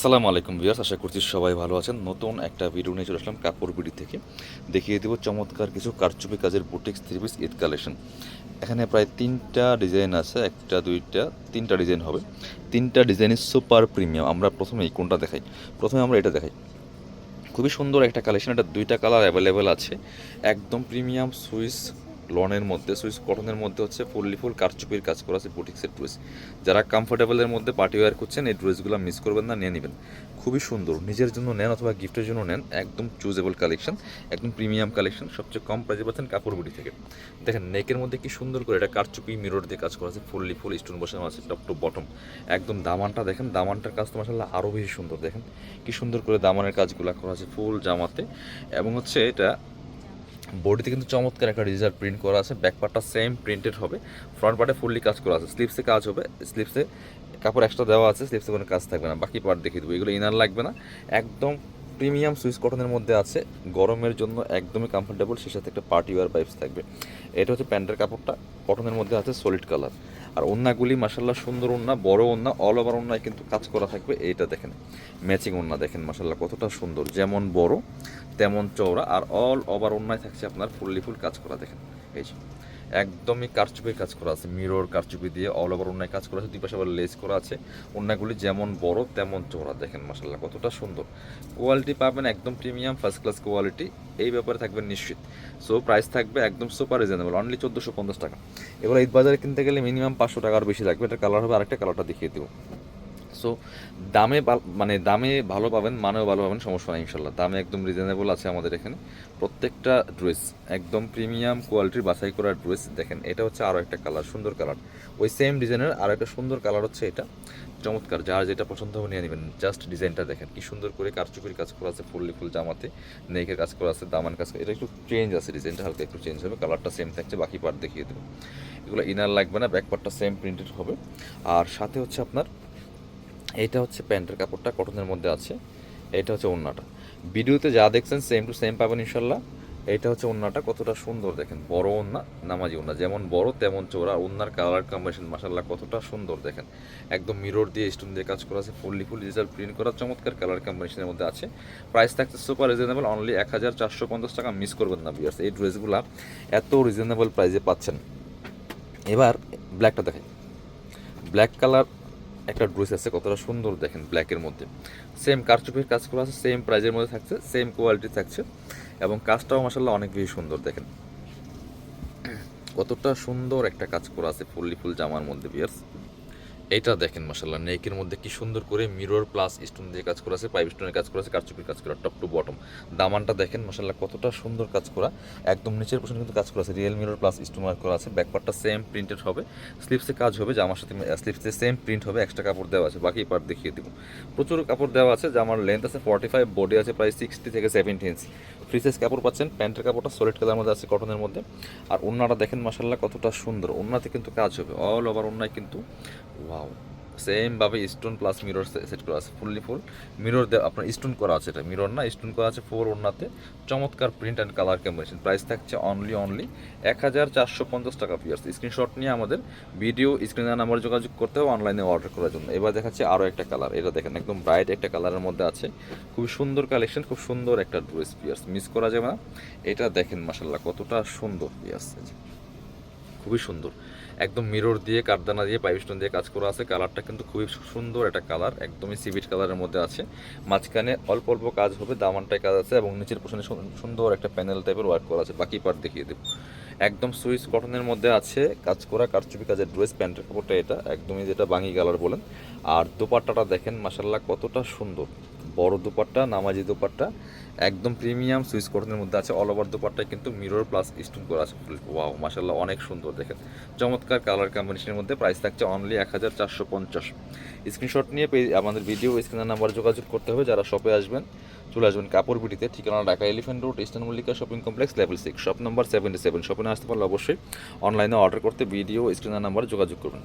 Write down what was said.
আসসালামু আলাইকুম ভিউয়ার্স, আশা করছি সবাই ভালো আছেন। নতুন একটা ভিডিও নিয়ে চলে আসলাম কাপড় বিডি থেকে। দেখিয়ে দেবো চমৎকার কিছু কারচুপি কাজের boutiques three piece Eid collection. এখানে প্রায় তিনটা ডিজাইন আছে, একটা দুইটা তিনটা ডিজাইন হবে। তিনটা ডিজাইনই সুপার প্রিমিয়াম। আমরা প্রথমেই কোনটা দেখাই? প্রথমে আমরা এটা দেখাই। খুবই সুন্দর একটা কালেকশন, এটা দুইটা কালার অ্যাভেলেবেল আছে। একদম প্রিমিয়াম সুইস লনের মধ্যে, সুইস কটনের মধ্যে হচ্ছে ফুল কারচুপির কাজ করা আছে বুটিক্সের ড্রেস। যারা কমফোর্টেবলের মধ্যে পার্টি ওয়্যার করছেন এই ড্রেসগুলো মিস করবেন না, নিয়ে নেবেন। খুবই সুন্দর, নিজের জন্য নেন অথবা গিফটের জন্য নেন, একদম চুজেবল কালেকশন, একদম প্রিমিয়াম কালেকশন। সবচেয়ে কম প্রাইসে পাচ্ছেন কাপড় বুটি থেকে। দেখেন নেকের মধ্যে কি সুন্দর করে এটা কারচুপি মিরর দিয়ে কাজ করা আছে, ফুল স্টোন বসানো আছে টপ টু বটম। একদম দামানটা দেখেন, দামানটার কাজ তো মাসাল্লাহ আরও বেশি সুন্দর। দেখেন কি সুন্দর করে দামানের কাজগুলো করা আছে ফুল জামাতে। এবং হচ্ছে এটা বডিতে কিন্তু চমৎকার একটা ডিজিটাল প্রিন্ট করা আছে। ব্যাক পার্টটা সেম প্রিন্টেড হবে, ফ্রন্ট পার্টে ফুললি কাজ করা আছে। স্লিপসে কাজ হবে, স্লিপসে কাপড় এক্সট্রা দেওয়া আছে, স্লিপসে কোনো কাজ থাকবে না। বাকি পার্ট দেখিয়ে দেবো, এগুলো ইনার লাগবে না। একদম প্রিমিয়াম সুইস কটনের মধ্যে আছে, গরমের জন্য একদমই কমফোর্টেবল। সে সাথে একটা পার্টি ওয়্যার পাইপস থাকবে। এটা হচ্ছে প্যান্টের কাপড়টা কটনের মধ্যে আছে, সলিড কালার। আর ওন্নাগুলি মাসাল্লাহ সুন্দর ওন্না, বড় ওন্না, অল ওভার ওন্নায় কিন্তু কাজ করা থাকবে। এইটা দেখেন ম্যাচিং ওন্না, দেখেন মাসাল্লাহ কতটা সুন্দর, যেমন বড় তেমন চওড়া। আর অল ওভার ওন্নায় থাকছে আপনার ফুল কাজ করা। দেখেন এই যে একদমই কারচুপির কাজ করা আছে, মিরর কারচুপি দিয়ে অল ওভার ওন্নায় কাজ করা আছে। দুই পাশে আবার লেস করা আছে। ওন্নাগুলি যেমন বড় তেমন চওড়া। দেখেন মাসাল্লাহ কতটা সুন্দর। কোয়ালিটি পাবেন একদম প্রিমিয়াম ফার্স্ট ক্লাস কোয়ালিটি, এই ব্যাপারে থাকবেন নিশ্চিত। সো প্রাইস থাকবে একদম সুপার রিজনেবল, অনলি 1450 টাকা। এবার ঈদ বাজারে কিনতে গেলে মিনিমাম 500 টাকার বেশি লাগবে। এটা কালার হবে, আরেকটা কালারটা দেখিয়ে দেবো। সো দামে ভালো পাবেন, মানেও ভালো পাবেন, সমস্যা নেই ইনশাল্লাহ। দামে একদম রিজনেবল আছে আমাদের এখানে। প্রত্যেকটা ড্রেস একদম প্রিমিয়াম কোয়ালিটির বাছাই করা ড্রেস। দেখেন এটা হচ্ছে আরও একটা কালার, সুন্দর কালার। ওই সেম ডিজাইনের আরও একটা সুন্দর কালার হচ্ছে এটা, চমৎকার। যার যেটা পছন্দ হবে নিয়ে নেবেন। জাস্ট ডিজাইনটা দেখেন কি সুন্দর করে কারচুপির কাজ করা আছে, ফুল জামাতে নেকের কাজ করা আছে, দামান কাজ করা। এটা একটু চেঞ্জ আছে, ডিজাইনটা হালকা একটু চেঞ্জ হবে, কালারটা সেম থাকছে। বাকি পার্ট দেখিয়ে দেবো। এগুলো ইনার লাগবে না, ব্যাক পার্টটা সেম প্রিন্টেড হবে। আর সাথে হচ্ছে আপনার এইটা হচ্ছে প্যান্টের কাপড়টা কটনের মধ্যে আছে। এটা হচ্ছে ওড়নাটা, ভিডিওতে যা দেখছেন সেম টু সেম পাবেন ইনশাল্লাহ। এইটা হচ্ছে ওড়নাটা, কতটা সুন্দর দেখেন, বড় ওড়না, নামাজি ওড়না, যেমন বড় তেমন চওড়া। ওড়নার কালার কম্বিনেশন মাশাল্লাহ কতটা সুন্দর। দেখেন একদম মিরর দিয়ে স্টোন দিয়ে কাজ করা আছে, ফুল ডিজিটাল প্রিন্ট করা, চমৎকার কালার কম্বিনেশনের মধ্যে আছে। প্রাইস থাকছে সুপার রিজনেবল, অনলি 1450 টাকা। মিস করবেন না ভিউয়ার্স, এই ড্রেসগুলো এত রিজনেবল প্রাইসে পাচ্ছেন। এবার ব্ল্যাকটা দেখেন, ব্ল্যাক কালার একটা ড্রেস আছে, কতটা সুন্দর দেখেন। ব্ল্যাকের মধ্যে সেম কারচুপির কাজ করা আছে, সেম প্রাইজের মধ্যে থাকছে, সেম কোয়ালিটি থাকছে। এবং কাজটাও মাসাল্লাহ অনেক বেশি সুন্দর। দেখেন কতটা সুন্দর একটা কাজ করা আছে ফুল জামার মধ্যে বিয়ার্স। এইটা দেখেন মাশাআল্লাহ, নেকের মধ্যে কি সুন্দর করে মিরর প্লাস স্টোন দিয়ে কাজ করা আছে, পাইপ স্টোনের কাজ করা আছে, কারচুপির কাজ করা টপ টু বটম। দামানটা দেখেন মাশাআল্লাহ কতটা সুন্দর কাজ করা, একদম নিচের পোর্শনে কিন্তু কাজ করা আছে, real mirror plus stone work করা আছে। ব্যাক পার্টটা সেম প্রিন্টেড হবে, স্লিপসে কাজ হবে, জামার সাথে স্লিপসে সেম প্রিন্ট হবে, এক্সট্রা কাপড় দেওয়া আছে। বাকি পার্ট দেখিয়ে দেবো। প্রচুর কাপড় দেওয়া আছে, জামার লেন্থ আছে 45, বডি আছে প্রায় 60 থেকে 70 ইঞ্চি। ফ্রি সাইজ কাপড় পাচ্ছেন। প্যান্টের কাপড়টা সলিড কালার মধ্যে আছে, কটনের মধ্যে। আর ওড়নাটা দেখেন মাশাআল্লাহ কতটা সুন্দর, ওড়নাতে কিন্তু কাজ হবে, অল ওভার ওড়নায় কিন্তু ওয়াও সেমভাবে স্টোন প্লাস মিরর সেট করা আছে, ফুল মিরর আপনার স্টোন করা আছে। এটা মিরর না, স্টোন করা আছে ফোর ওড়নাতে। চমৎকার print and colour combination. Price থাকছে অনলি 1450 টাকা পিয়ার্স। স্ক্রিনশট নিয়ে আমাদের ভিডিও স্ক্রিনের নাম্বার যোগাযোগ করতে হবে অনলাইনে অর্ডার করার জন্য। এবার দেখাচ্ছে আরও একটা কালার, এটা দেখেন একদম ব্রাইট একটা কালারের মধ্যে আছে। খুবই সুন্দর কালেকশন, খুব সুন্দর একটা ড্রেস পিয়ার্স, মিস করা যাবে না। এটা দেখেন মাসাল্লাহ কতটা সুন্দর পিয়ার্স, খুবই সুন্দর। একদম মিরর দিয়ে কারদানা দিয়ে পাইপ স্টোন দিয়ে কাজ করা আছে। কালারটা কিন্তু খুবই সুন্দর একটা কালার, একদমই সিভিট কালারের মধ্যে আছে। মাঝখানে অল্প অল্প কাজ হবে, দামানটায় কাজ আছে, এবং নিচের পোর্শনে সুন্দর একটা প্যানেল টাইপের ওয়ার্ক করা আছে। বাকি পার্ট দেখিয়ে দেবো। একদম সুইস কটনের মধ্যে আছে কাজ করা, কারচুপি কাজের ড্রেস। প্যান্টের কাপড়টা এটা একদমই যেটা বাঙ্গি কালার বলেন। আর দোপাট্টাটা দেখেন মাসাল্লাহ কতটা সুন্দর, বড় দোপাট্টা, নামাজি দোপাট্টা, একদম প্রিমিয়াম সুইস কটনের মধ্যে আছে। অল ওভার দোপাট্টায় কিন্তু মিরর প্লাস স্টোন করা আছে। ওয়াও মাশাআল্লাহ অনেক সুন্দর দেখেন, চমৎকার কালার কম্বিনেশনের মধ্যে। প্রাইস থাকছে অনলি 1450। স্ক্রিনশট নিয়ে আমাদের ভিডিও স্ক্রিনের নাম্বার যোগাযোগ করতে হবে। যারা শপে আসবেন চলে আসবেন কাপড় বিটিতে, ঠিকানা Dhaka elephant road, eastern Mallika shopping complex, level 6, shop number 77। শপে না আসতে পারলে অবশ্যই অনলাইনে অর্ডার করতে ভিডিও স্ক্রিনের নাম্বারে যোগাযোগ করবেন।